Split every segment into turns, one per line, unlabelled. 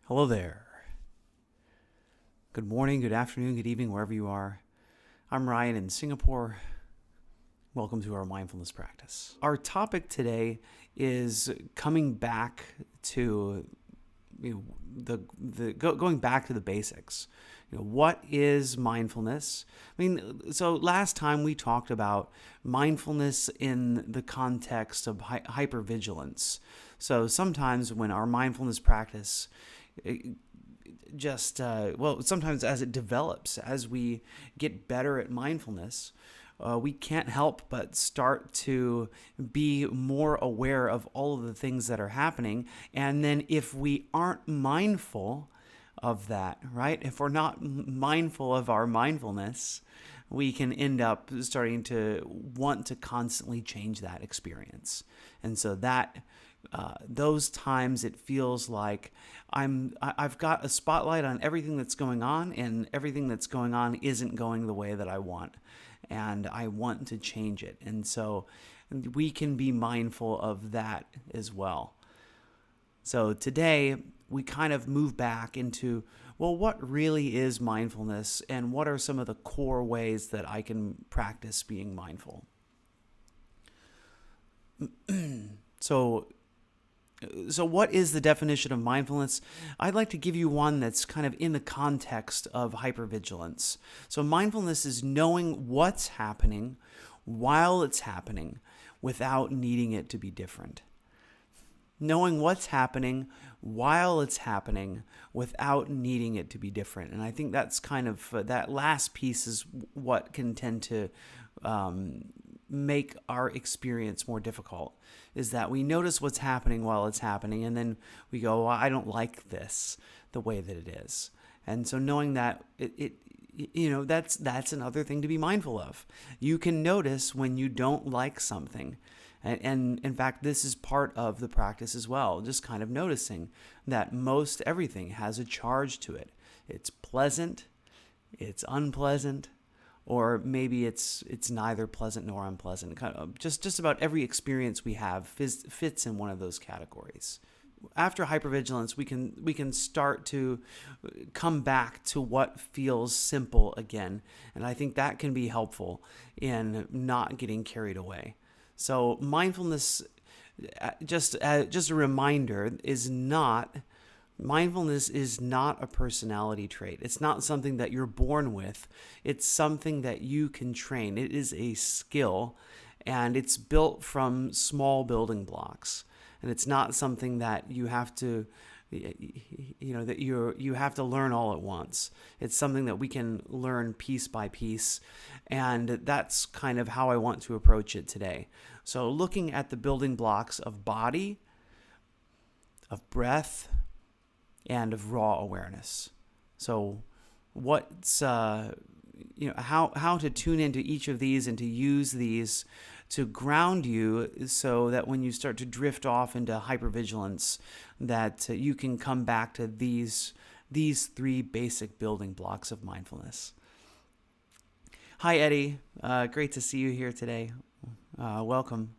Hello there. Good morning, good afternoon, good evening, wherever you are. I'm Ryan in Singapore. Welcome to our mindfulness practice. Our topic today is coming back to going back to the basics. What is mindfulness? So last time we talked about mindfulness in the context of hypervigilance. So sometimes when our mindfulness practice sometimes as it develops, as we get better at mindfulness, we can't help but start to be more aware of all of the things that are happening. And then if we aren't mindful of that, right? If we're not mindful of our mindfulness, we can end up starting to want to constantly change that experience. And so those times it feels like I've got a spotlight on everything that's going on, and everything that's going on isn't going the way that I want, and I want to change it. And so we can be mindful of that as well. So today we kind of move back into, what really is mindfulness, and what are some of the core ways that I can practice being mindful? So what is the definition of mindfulness? I'd like to give you one that's kind of in the context of hypervigilance. So mindfulness is knowing what's happening while it's happening without needing it to be different. Knowing what's happening while it's happening without needing it to be different. And I think that's kind of, that last piece is what can tend to make our experience more difficult, is that we notice what's happening while it's happening, and then we go, I don't like this the way that it is. And so knowing that that's another thing to be mindful of. You can notice when you don't like something. And in fact, this is part of the practice as well, just kind of noticing that most everything has a charge to it. It's pleasant, it's unpleasant, or maybe it's neither pleasant nor unpleasant. Kind of just about every experience we have fits in one of those categories. After hypervigilance, we can start to come back to what feels simple again, and I think that can be helpful in not getting carried away. So mindfulness, just a reminder, mindfulness is not a personality trait. It's not something that you're born with. It's something that you can train. It is a skill, and it's built from small building blocks. And it's not something that you have to, you have to learn all at once. It's something that we can learn piece by piece, and that's kind of how I want to approach it today. So looking at the building blocks of body, of breath, and of raw awareness. So what's how to tune into each of these and to use these to ground you, so that when you start to drift off into hypervigilance, that you can come back to these three basic building blocks of mindfulness. Hi, Eddie. Great to see you here today. Welcome.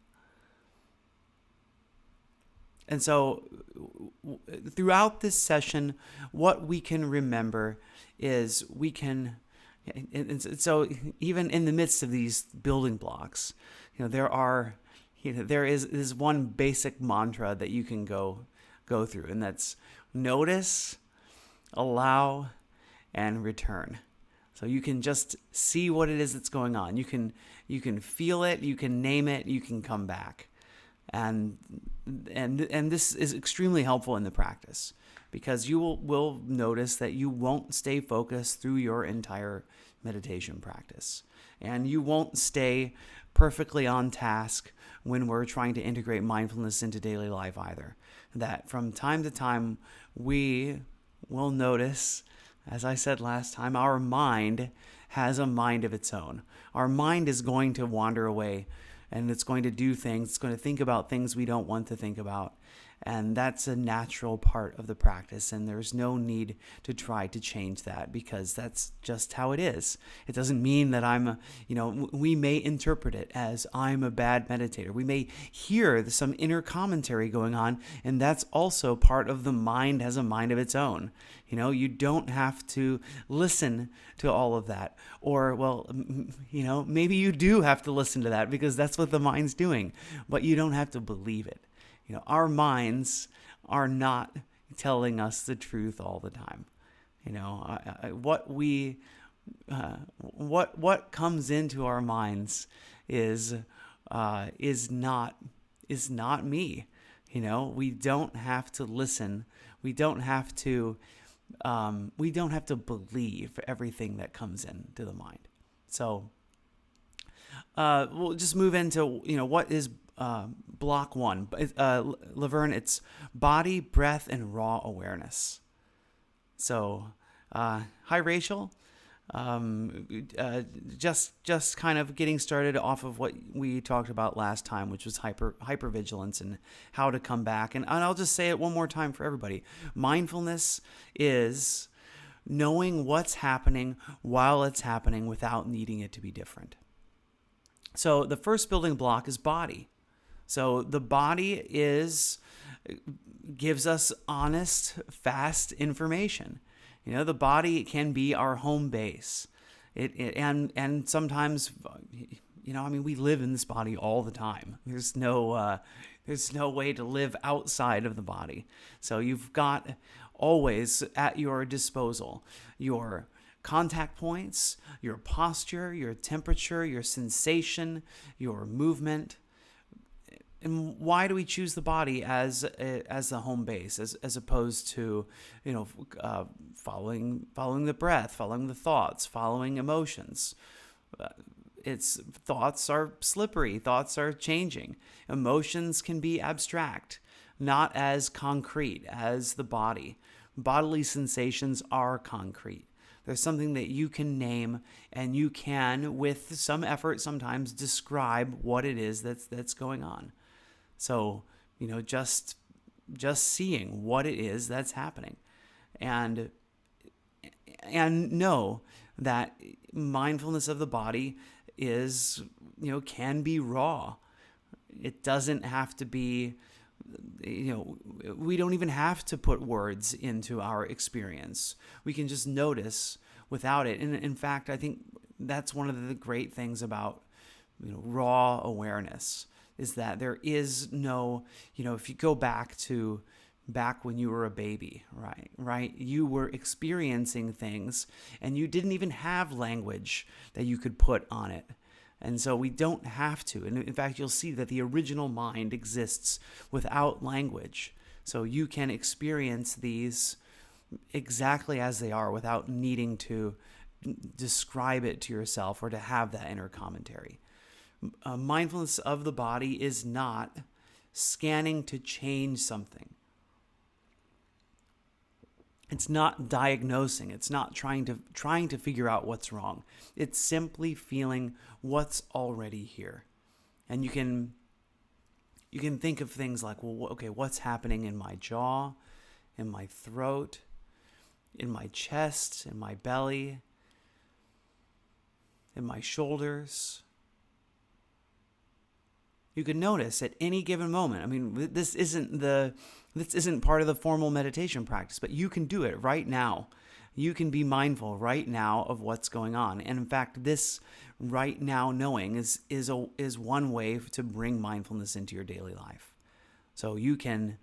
And so throughout this session, what we can remember is so even in the midst of these building blocks, there is one basic mantra that you can go through, and that's notice, allow, and return. So you can just see what it is that's going on. You can feel it, you can name it, you can come back. And this is extremely helpful in the practice, because you will notice that you won't stay focused through your entire meditation practice, and you won't stay perfectly on task when we're trying to integrate mindfulness into daily life either. That from time to time we will notice, as I said last time, our mind has a mind of its own. Our mind is going to wander away, and it's going to do things. It's going to think about things we don't want to think about. And that's a natural part of the practice, and there's no need to try to change that because that's just how it is. It doesn't mean that we may interpret it as I'm a bad meditator. We may hear some inner commentary going on, and that's also part of the mind has a mind of its own. You don't have to listen to all of that. Or, maybe you do have to listen to that because that's what the mind's doing, but you don't have to believe it. Our minds are not telling us the truth all the time. What comes into our minds is not me. We don't have to listen. We don't have to believe everything that comes into the mind. So we'll just move into what is block one. Laverne, it's body, breath, and raw awareness. So, hi, Rachel. Just kind of getting started off of what we talked about last time, which was hypervigilance and how to come back. And I'll just say it one more time for everybody. Mindfulness is knowing what's happening while it's happening without needing it to be different. So the first building block is body. So the body gives us honest, fast information. The body can be our home base. And sometimes, we live in this body all the time. There's no way to live outside of the body. So you've got always at your disposal your contact points, your posture, your temperature, your sensation, your movement. And why do we choose the body as the home base, as opposed to, following the breath, following the thoughts, following emotions? Thoughts are slippery. Thoughts are changing. Emotions can be abstract, not as concrete as the body. Bodily sensations are concrete. There's something that you can name, and you can, with some effort, sometimes describe what it is that's going on. So, just seeing what it is that's happening, and know that mindfulness of the body can be raw. It doesn't have to be, we don't even have to put words into our experience. We can just notice without it. And in fact, I think that's one of the great things about, raw awareness, is that there is no, if you go back when you were a baby, right? You were experiencing things and you didn't even have language that you could put on it. And so we don't have to. And in fact, you'll see that the original mind exists without language. So you can experience these exactly as they are without needing to describe it to yourself or to have that inner commentary. Mindfulness of the body is not scanning to change something. It's not diagnosing. It's not trying to figure out what's wrong. It's simply feeling what's already here. And you can think of things like, well, okay, what's happening in my jaw, in my throat, in my chest, in my belly, in my shoulders. You can notice at any given moment. This isn't part of the formal meditation practice, but you can do it right now. You can be mindful right now of what's going on. And in fact, this right now knowing is one way to bring mindfulness into your daily life. So you can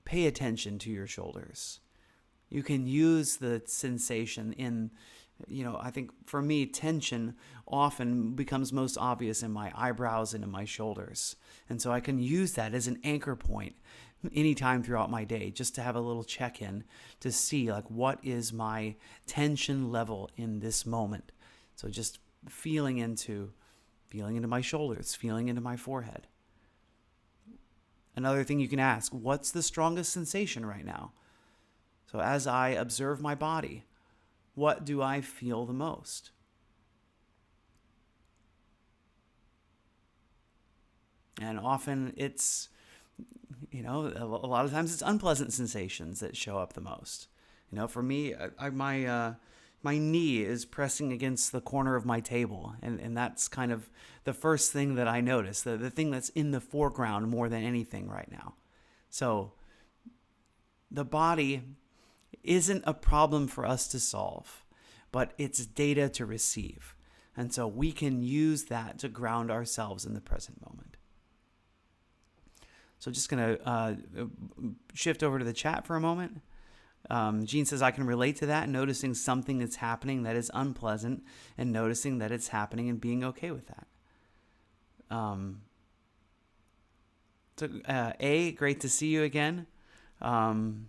pay attention to your shoulders. You can use the sensation in, I think for me, tension often becomes most obvious in my eyebrows and in my shoulders. And so I can use that as an anchor point anytime throughout my day, just to have a little check-in to see what is my tension level in this moment. So just feeling into my shoulders, feeling into my forehead. Another thing you can ask, what's the strongest sensation right now? So as I observe my body, what do I feel the most? And often it's A lot of times it's unpleasant sensations that show up the most. For me, my knee is pressing against the corner of my table, and that's kind of the first thing that I notice, the thing that's in the foreground more than anything right now. So the body isn't a problem for us to solve, but it's data to receive. And so we can use that to ground ourselves in the present moment. So just going to shift over to the chat for a moment. Jean says, I can relate to that, noticing something that's happening that is unpleasant and noticing that it's happening and being okay with that. Great to see you again. And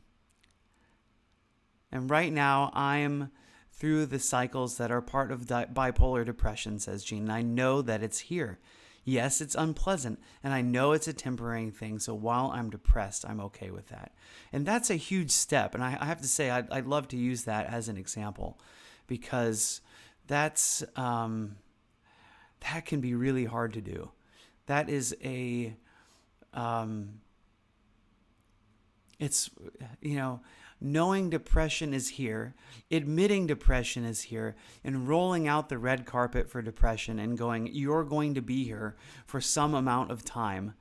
right now I'm through the cycles that are part of bipolar depression, says Jean. I know that it's here. Yes, it's unpleasant, and I know it's a temporary thing, so while I'm depressed, I'm okay with that. And that's a huge step, and I have to say, I'd love to use that as an example, because that's that can be really hard to do. That is knowing depression is here, admitting depression is here, and rolling out the red carpet for depression and going, you're going to be here for some amount of time,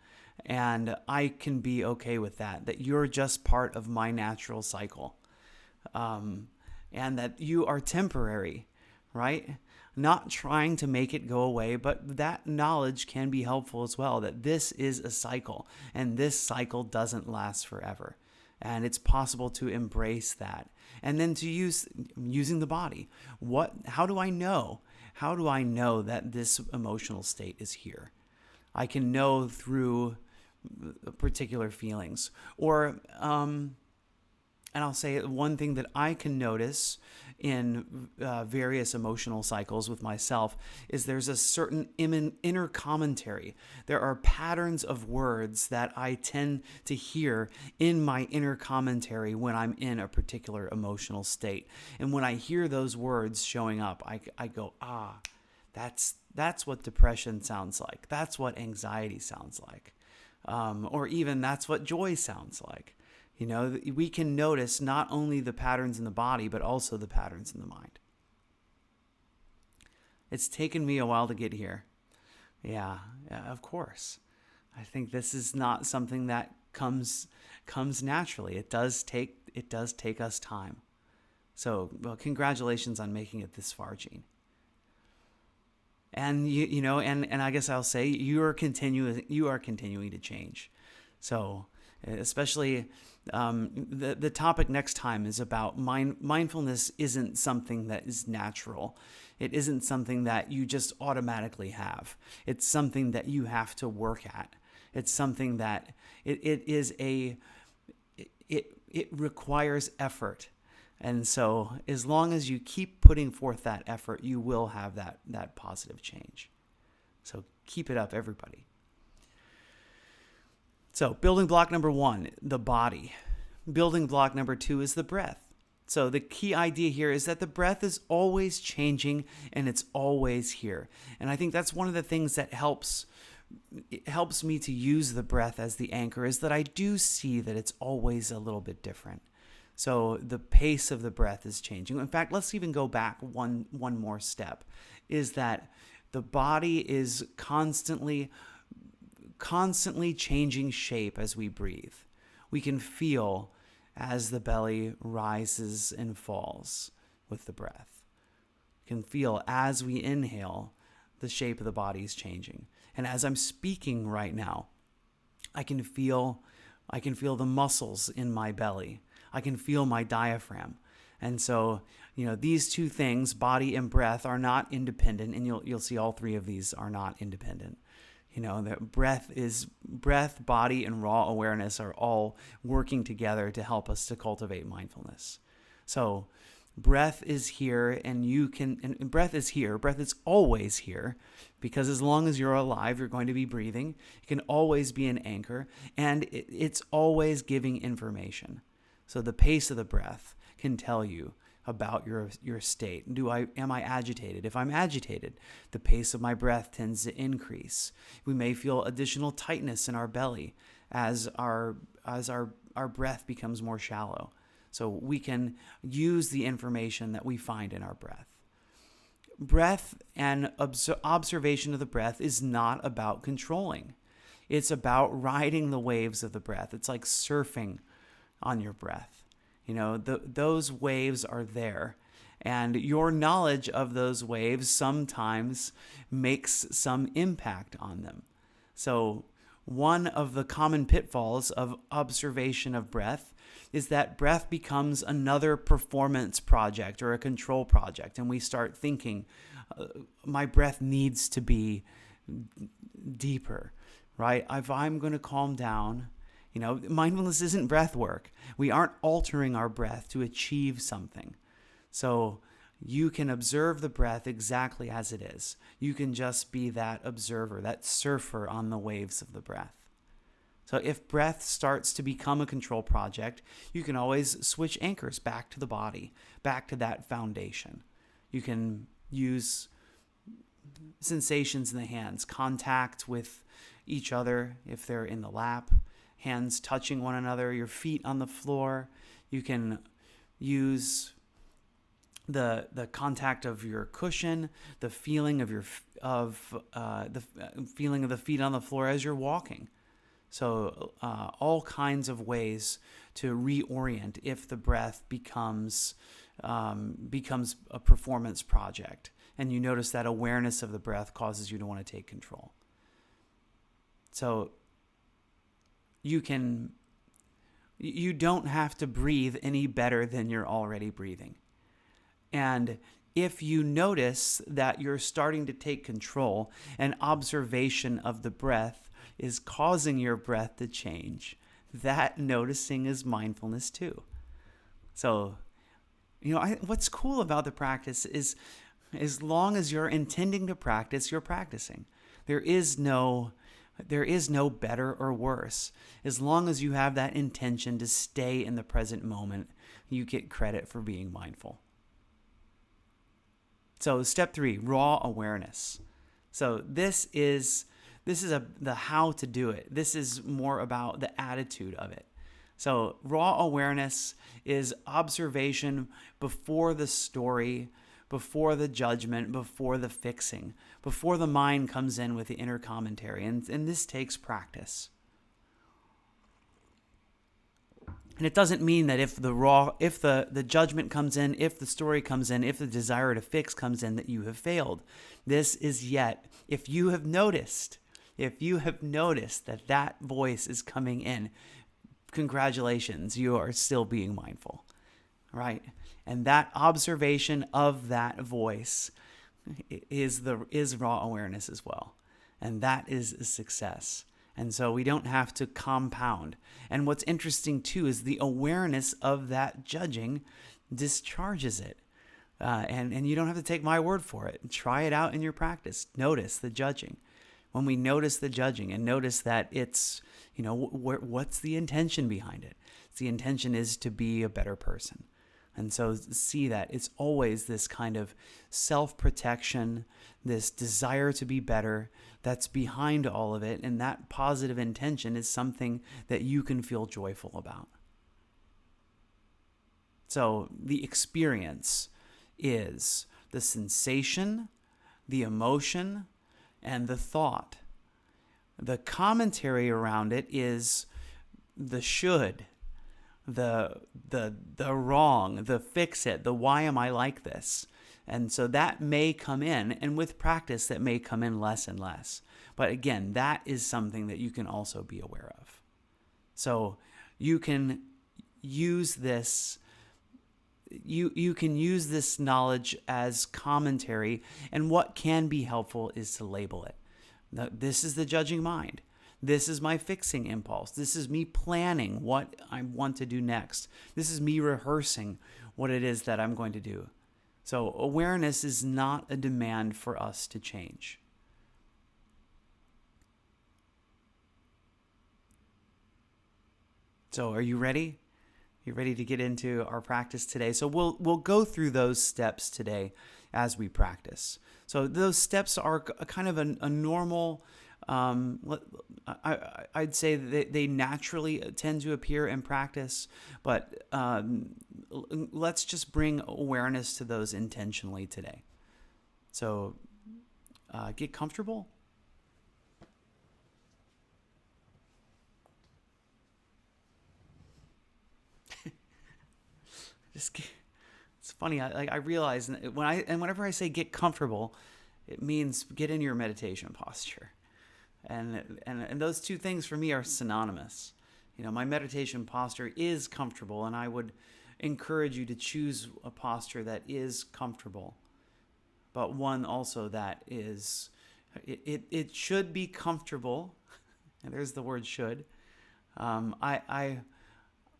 and I can be okay with that you're just part of my natural cycle, and that you are temporary, right? Not trying to make it go away, but that knowledge can be helpful as well, that this is a cycle, and this cycle doesn't last forever. And it's possible to embrace that. And then to using the body. How do I know? How do I know that this emotional state is here? I can know through particular feelings. Or, and I'll say one thing that I can notice in various emotional cycles with myself is there's a certain inner commentary. There are patterns of words that I tend to hear in my inner commentary when I'm in a particular emotional state. And when I hear those words showing up, I go, that's what depression sounds like. That's what anxiety sounds like. Or even that's what joy sounds like. We can notice not only the patterns in the body, but also the patterns in the mind. It's taken me a while to get here. Yeah, of course. I think this is not something that comes naturally. It does take us time. So, well, congratulations on making it this far, Jean. And and I guess I'll say you are continuing to change. So, especially the topic next time is about mindfulness isn't something that is natural. It isn't something that you just automatically have. It's something that you have to work at. It's something that it requires effort. And so as long as you keep putting forth that effort, you will have that positive change. So keep it up, everybody. So building block number 1, the body. Building block number 2 is the breath. So the key idea here is that the breath is always changing and it's always here. And I think that's one of the things that helps me to use the breath as the anchor, is that I do see that it's always a little bit different. So the pace of the breath is changing. In fact, let's even go back one more step, is that the body is constantly changing shape as we breathe. We can feel as the belly rises and falls with the breath. We can feel as we inhale, the shape of the body is changing. And as I'm speaking right now, I can feel the muscles in my belly. I can feel my diaphragm. And so, these two things, body and breath, are not independent, and you'll see all three of these are not independent. The breath, body, and raw awareness are all working together to help us to cultivate mindfulness. So breath is here, and breath is here. Breath is always here, because as long as you're alive, you're going to be breathing. It can always be an anchor, and it's always giving information. So the pace of the breath can tell you about your state. Am I agitated? If I'm agitated, the pace of my breath tends to increase. We may feel additional tightness in our belly, as our breath becomes more shallow. So we can use the information that we find in our breath. Breath and observation of the breath is not about controlling. It's about riding the waves of the breath. It's like surfing on your breath. Those waves are there. And your knowledge of those waves sometimes makes some impact on them. So one of the common pitfalls of observation of breath is that breath becomes another performance project or a control project. And we start thinking, my breath needs to be deeper, right? If I'm going to calm down, mindfulness isn't breath work. We aren't altering our breath to achieve something. So you can observe the breath exactly as it is. You can just be that observer, that surfer on the waves of the breath. So if breath starts to become a control project, you can always switch anchors back to the body, back to that foundation. You can use sensations in the hands, contact with each other if they're in the lap, hands touching one another, your feet on the floor. You can use the contact of your cushion, the feeling of the feeling of the feet on the floor as you're walking. So all kinds of ways to reorient if the breath becomes a performance project, and you notice that awareness of the breath causes you to want to take control. So you don't have to breathe any better than you're already breathing. And if you notice that you're starting to take control, and observation of the breath is causing your breath to change, that noticing is mindfulness too. So, what's cool about the practice is, as long as you're intending to practice, you're practicing. There is no better or worse. As long as you have that intention to stay in the present moment, you get credit for being mindful. So step 3, raw awareness. So this is the how to do it. This is more about the attitude of it. So raw awareness is observation before the story, before the judgment, before the fixing, before the mind comes in with the inner commentary. And this takes practice. And it doesn't mean that if the judgment comes in, if the story comes in, if the desire to fix comes in, that you have failed. This is yet, if you have noticed that voice is coming in, congratulations, you are still being mindful, right? And that observation of that voice is raw awareness as well. And that is a success. And so we don't have to compound. And what's interesting too is the awareness of that judging discharges it. And you don't have to take my word for it. Try it out in your practice. Notice the judging. When we notice the judging and notice that it's, what's the intention behind it? The intention is to be a better person. And so see that it's always this kind of self-protection, this desire to be better that's behind all of it. And that positive intention is something that you can feel joyful about. So the experience is the sensation, the emotion, and the thought. The commentary around it is the should, the wrong, the fix it, the why am I like this? And so that may come in, and with practice that may come in less and less. But again, that is something that you can also be aware of. So you can use this you can use this knowledge as commentary, and what can be helpful is to label it. This is the judging mind. This is my fixing impulse. This is me planning what I want to do next. This is me rehearsing what it is that I'm going to do. So awareness is not a demand for us to change. So are you ready? You ready to get into our practice today? So we'll go through those steps today as we practice. So those steps are kind of a normal Let- I'd say that they naturally tend to appear in practice, but let's just bring awareness to those intentionally today. So get comfortable. Just get, it's funny. I realize whenever I say get comfortable, it means get in your meditation posture. And those two things for me are synonymous. My meditation posture is comfortable, and I would encourage you to choose a posture that is comfortable, but one also that is it should be comfortable. And there's the word should.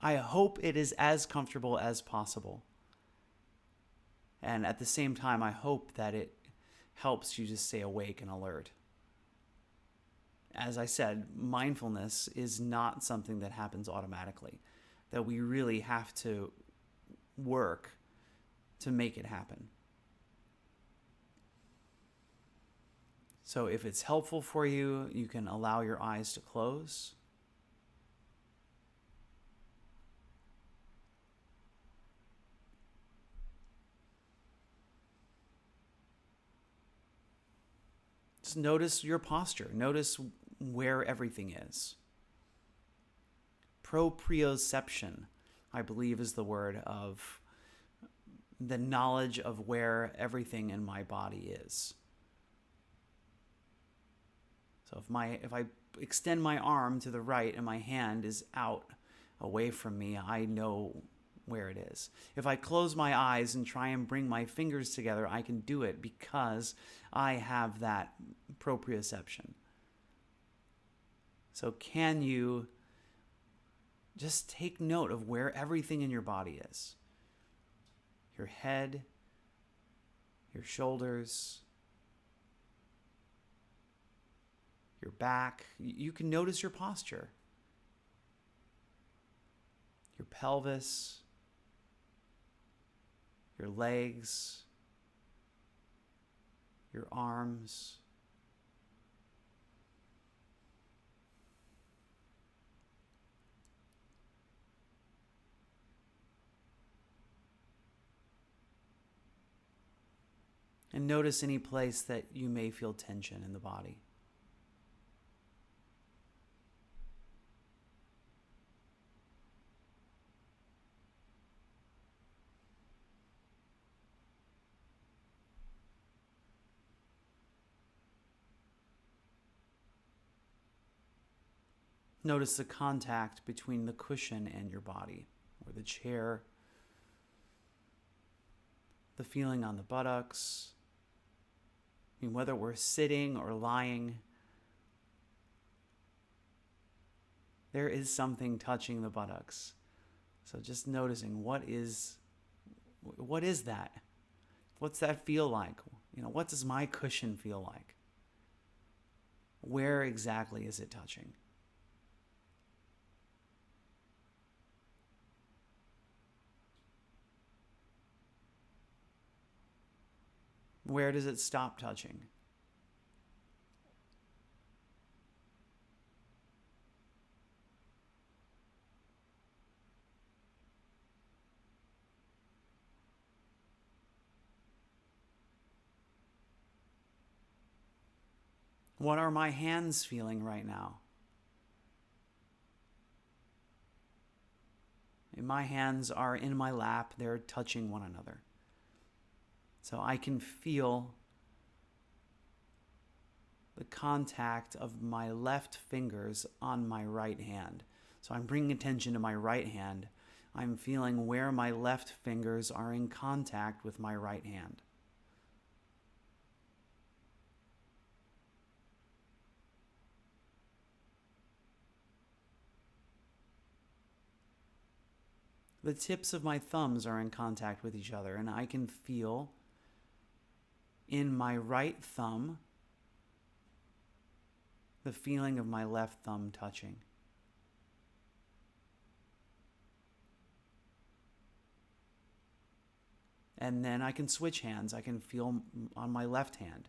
I hope it is as comfortable as possible, and at the same time, I hope that it helps you to stay awake and alert. As I said, mindfulness is not something that happens automatically, that we really have to work to make it happen. So if it's helpful for you, you can allow your eyes to close. Just notice your posture. Notice where everything is. Proprioception, I believe, is the word of the knowledge of where everything in my body is. So if I extend my arm to the right and my hand is out away from me, I know where it is. If I close my eyes and try and bring my fingers together, I can do it because I have that proprioception. So can you just take note of where everything in your body is? Your head, your shoulders, your back. You can notice your posture. Your pelvis, your legs, your arms. And notice any place that you may feel tension in the body. Notice the contact between the cushion and your body, or the chair, the feeling on the buttocks. Whether we're sitting or lying, there is something touching the buttocks. So just noticing what is that? What's that feel like? What does my cushion feel like? Where exactly is it touching? Where does it stop touching? What are my hands feeling right now? And my hands are in my lap, they're touching one another. So I can feel the contact of my left fingers on my right hand. So I'm bringing attention to my right hand. I'm feeling where my left fingers are in contact with my right hand. The tips of my thumbs are in contact with each other, and I can feel in my right thumb the feeling of my left thumb touching. And then I can switch hands. I can feel on my left hand.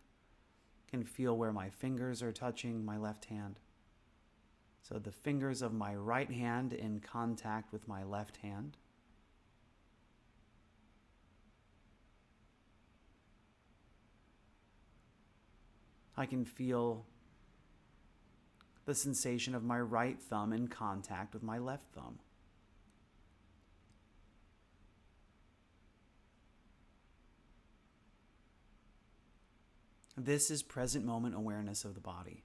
can feel where my fingers are touching my left hand. So the fingers of my right hand in contact with my left hand. I can feel the sensation of my right thumb in contact with my left thumb. This is present moment awareness of the body.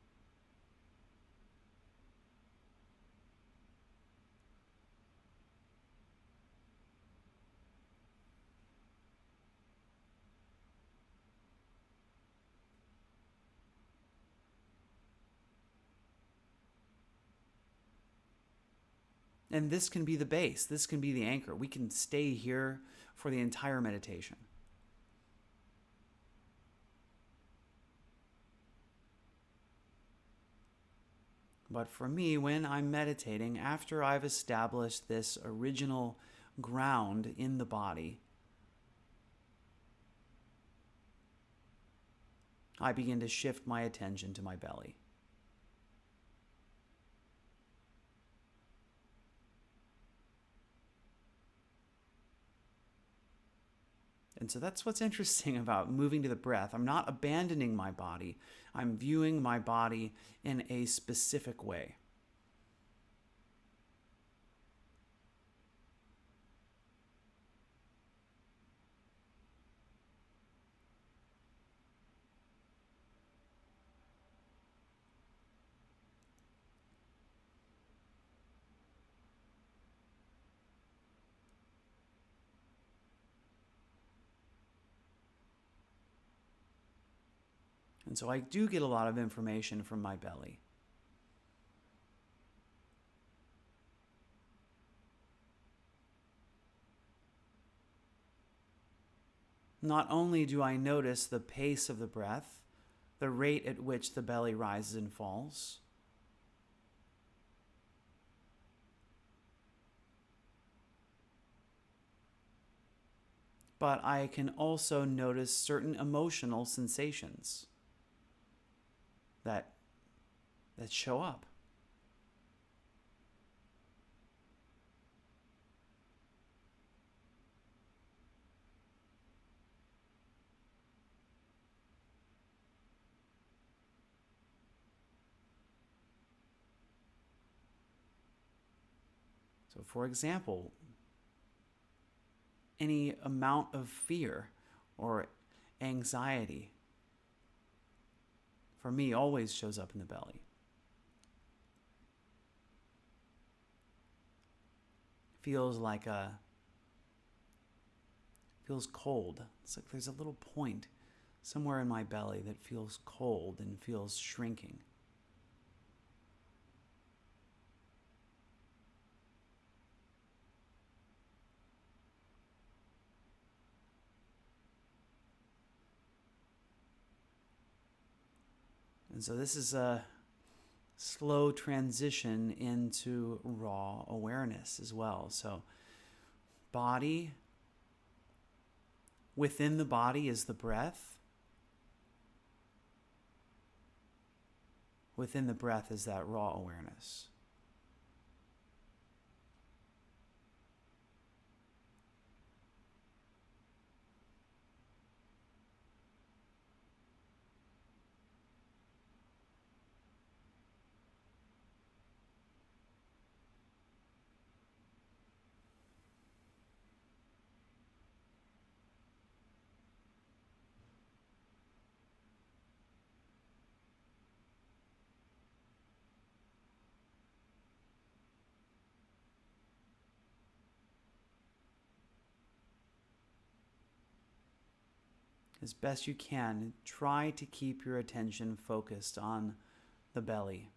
And this can be the base. This can be the anchor. We can stay here for the entire meditation. But for me, when I'm meditating, after I've established this original ground in the body, I begin to shift my attention to my belly. And so that's what's interesting about moving to the breath. I'm not abandoning my body. I'm viewing my body in a specific way. And so I do get a lot of information from my belly. Not only do I notice the pace of the breath, the rate at which the belly rises and falls, but I can also notice certain emotional sensations that show up. So, for example, any amount of fear or anxiety, for me, always shows up in the belly. Feels cold. It's like there's a little point somewhere in my belly that feels cold and feels shrinking. And so this is a slow transition into raw awareness as well. So body, within the body is the breath. Within the breath is that raw awareness. As best you can, try to keep your attention focused on the belly.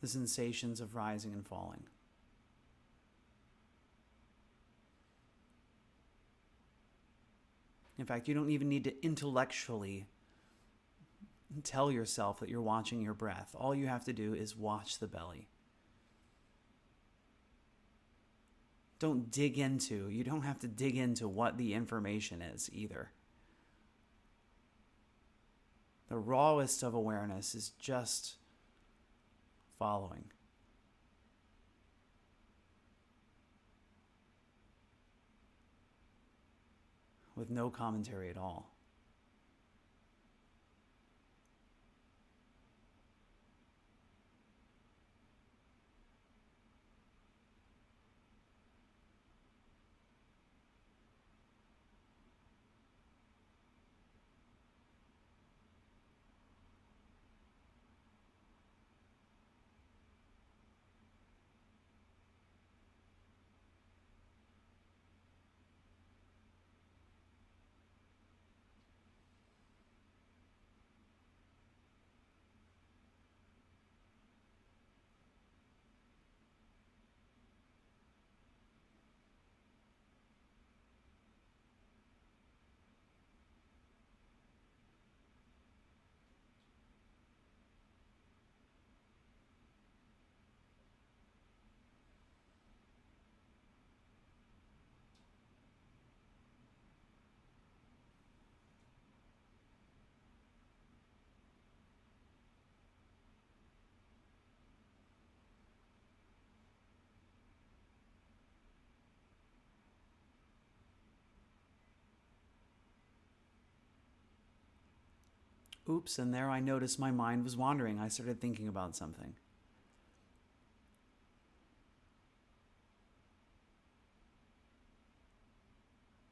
The sensations of rising and falling. In fact, you don't even need to intellectually tell yourself that you're watching your breath. All you have to do is watch the belly. You don't have to dig into what the information is either. The rawest of awareness is just following. With no commentary at all. Oops, and there I noticed my mind was wandering. I started thinking about something.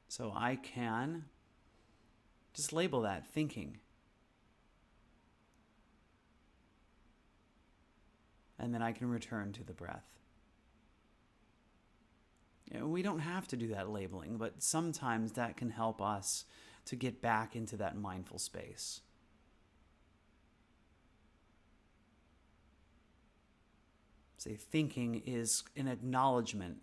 So I can just label that thinking. And then I can return to the breath. We don't have to do that labeling, but sometimes that can help us to get back into that mindful space. Say, thinking is an acknowledgement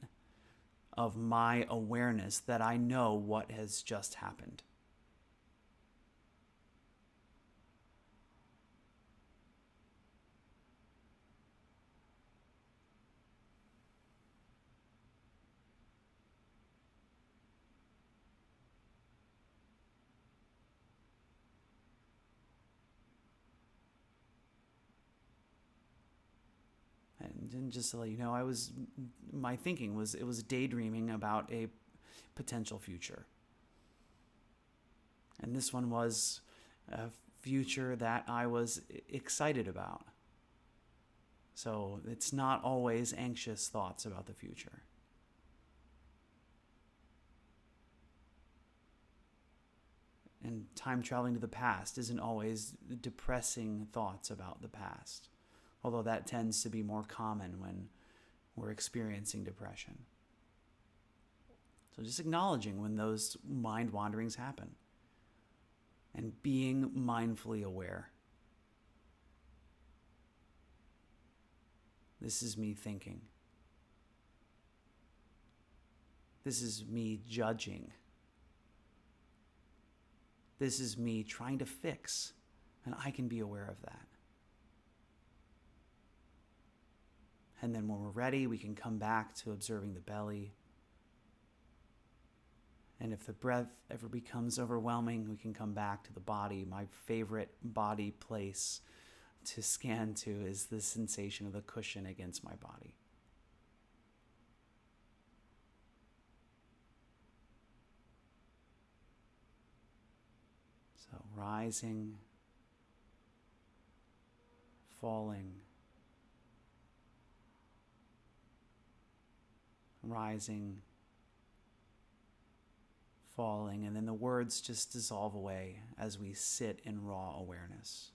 of my awareness that I know what has just happened. And just to let you know, my thinking was daydreaming about a potential future. And this one was a future that I was excited about. So it's not always anxious thoughts about the future. And time traveling to the past isn't always depressing thoughts about the past, although that tends to be more common when we're experiencing depression. So just acknowledging when those mind wanderings happen and being mindfully aware. This is me thinking. This is me judging. This is me trying to fix, and I can be aware of that. And then when we're ready, we can come back to observing the belly. And if the breath ever becomes overwhelming, we can come back to the body. My favorite body place to scan to is the sensation of the cushion against my body. So rising, falling, rising, falling, and then the words just dissolve away as we sit in raw awareness.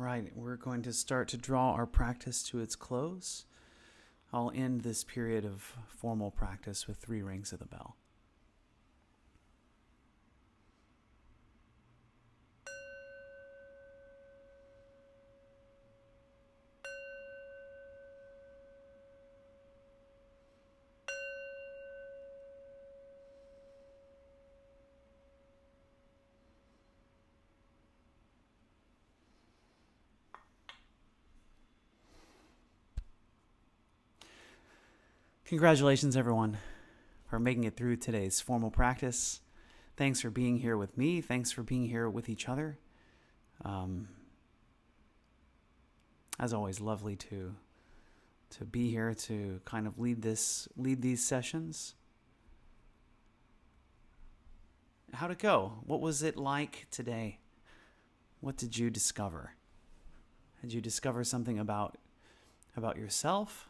Right, we're going to start to draw our practice to its close. I'll end this period of formal practice with 3 rings of the bell. Congratulations, everyone, for making it through today's formal practice. Thanks for being here with me. Thanks for being here with each other. As always, lovely to be here to kind of lead these sessions. How'd it go? What was it like today? What did you discover? Did you discover something about yourself?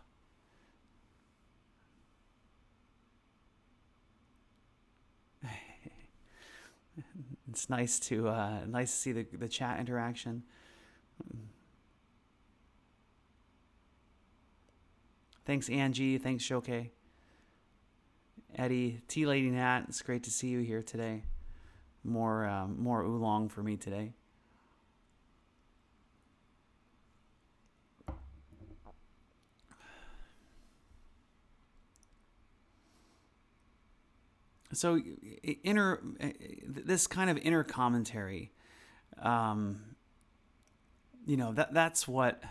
It's nice to see the chat interaction. Thanks, Angie. Thanks, Shoke. Eddie, Tea Lady Nat. It's great to see you here today. More oolong for me today. So, this kind of inner commentary, that's what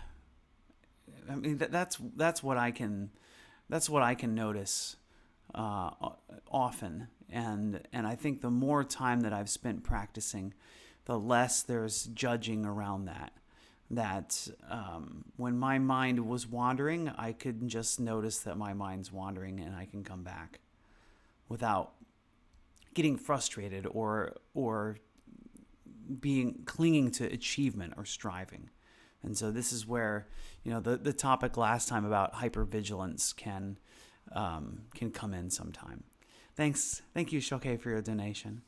I mean. That's what I can notice often, and I think the more time that I've spent practicing, the less there's judging around that. When my mind was wandering, I could just notice that my mind's wandering, and I can come back without getting frustrated or clinging to achievement or striving. And so this is where, the topic last time about hypervigilance can come in sometime. Thank you, Shoke, for your donation.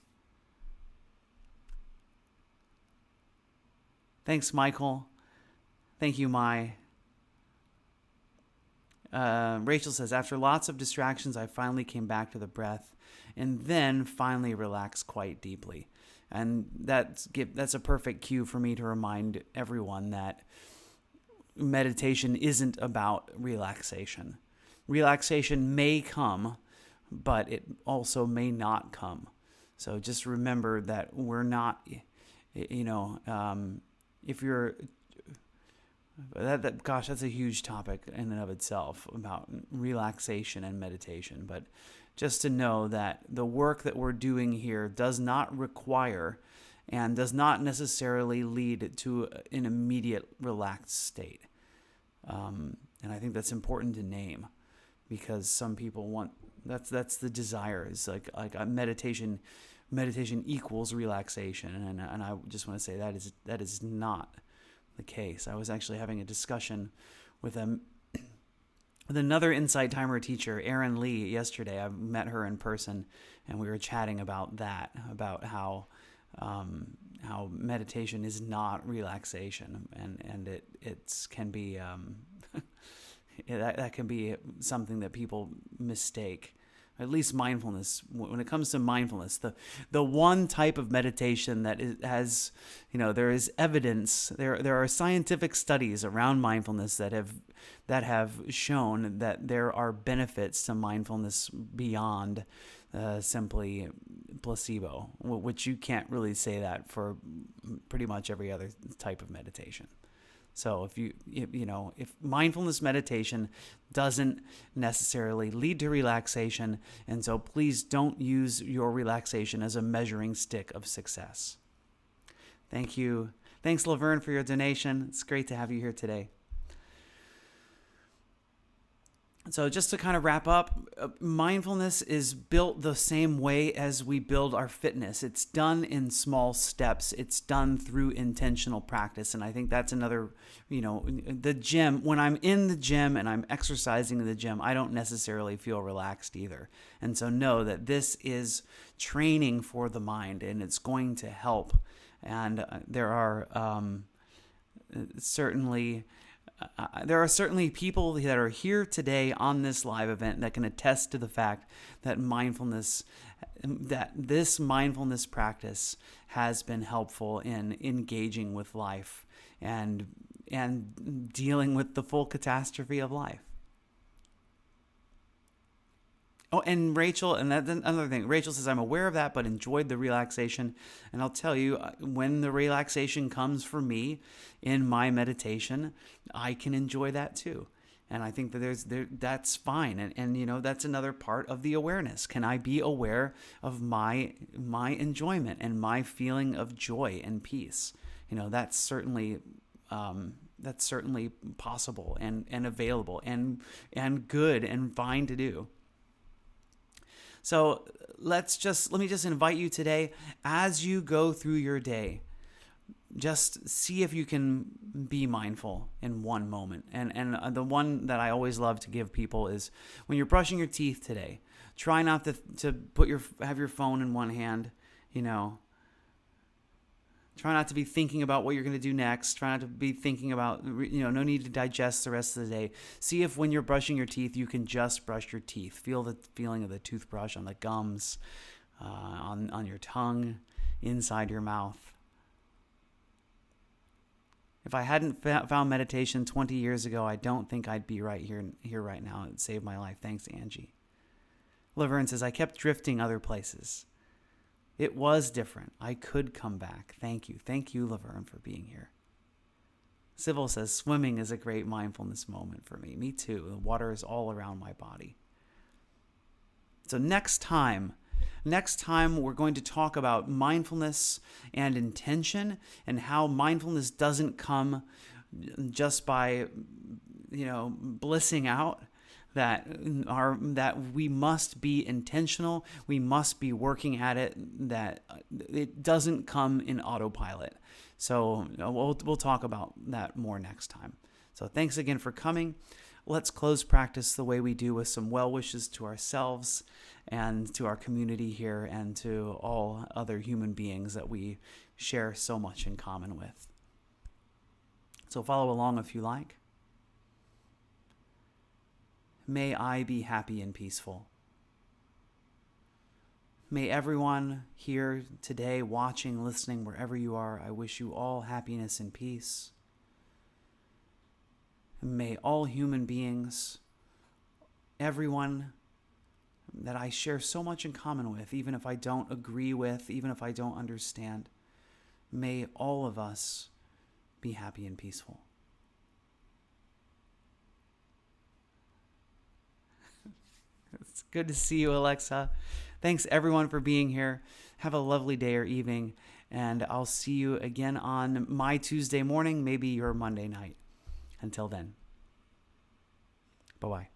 Thanks, Michael. Thank you, Mai. Rachel says, after lots of distractions, I finally came back to the breath and then finally relaxed quite deeply. And that's a perfect cue for me to remind everyone that meditation isn't about relaxation. Relaxation may come, but it also may not come. So just remember that we're not, if you're, that's a huge topic in and of itself about relaxation and meditation. But just to know that the work that we're doing here does not require and does not necessarily lead to an immediate relaxed state. And I think that's important to name, because some people want, that's the desire, is like a meditation equals relaxation. And I just want to say that is not the case. I was actually having a discussion with another Insight Timer teacher, Erin Lee, yesterday. I met her in person, and we were chatting about that, about how meditation is not relaxation, and it can be that can be something that people mistake. At least mindfulness, when it comes to mindfulness, the one type of meditation that has, there is evidence, there are scientific studies around mindfulness that have shown that there are benefits to mindfulness beyond simply placebo, which you can't really say that for pretty much every other type of meditation. So if mindfulness meditation doesn't necessarily lead to relaxation, and so please don't use your relaxation as a measuring stick of success. Thank you. Thanks, Laverne, for your donation. It's great to have you here today. So just to kind of wrap up, mindfulness is built the same way as we build our fitness. It's done in small steps. It's done through intentional practice. And I think that's another, the gym, when I'm in the gym and I'm exercising in the gym, I don't necessarily feel relaxed either. And so know that this is training for the mind, and it's going to help. And there are certainly, there are certainly people that are here today on this live event that can attest to the fact that this mindfulness practice has been helpful in engaging with life and dealing with the full catastrophe of life. Oh, and Rachel, and that's another thing. Rachel says, I'm aware of that, but enjoyed the relaxation. And I'll tell you, when the relaxation comes for me in my meditation, I can enjoy that too. And I think that that's fine. And that's another part of the awareness. Can I be aware of my enjoyment and my feeling of joy and peace? That's certainly possible and available and good and fine to do. So let me just invite you today, as you go through your day, just see if you can be mindful in one moment. And the one that I always love to give people is when you're brushing your teeth today, try not to have your phone in one hand, Try not to be thinking about what you're going to do next. Try not to be thinking about, no need to digest the rest of the day. See if when you're brushing your teeth, you can just brush your teeth. Feel the feeling of the toothbrush on the gums, on your tongue, inside your mouth. If I hadn't found meditation 20 years ago, I don't think I'd be right here right now. It saved my life. Thanks, Angie. Laverne says, I kept drifting other places. It was different. I could come back. Thank you. Thank you, Laverne, for being here. Sybil says, swimming is a great mindfulness moment for me. Me too. The water is all around my body. So next time we're going to talk about mindfulness and intention and how mindfulness doesn't come just by, blissing out. That we must be intentional, we must be working at it, that it doesn't come in autopilot. So we'll talk about that more next time. So thanks again for coming. Let's close practice the way we do with some well wishes to ourselves and to our community here and to all other human beings that we share so much in common with. So follow along if you like. May I be happy and peaceful. May everyone here today, watching, listening, wherever you are, I wish you all happiness and peace. And may all human beings, everyone that I share so much in common with, even if I don't agree with, even if I don't understand, may all of us be happy and peaceful. It's good to see you, Alexa. Thanks, everyone, for being here. Have a lovely day or evening, and I'll see you again on my Tuesday morning, maybe your Monday night. Until then, bye-bye.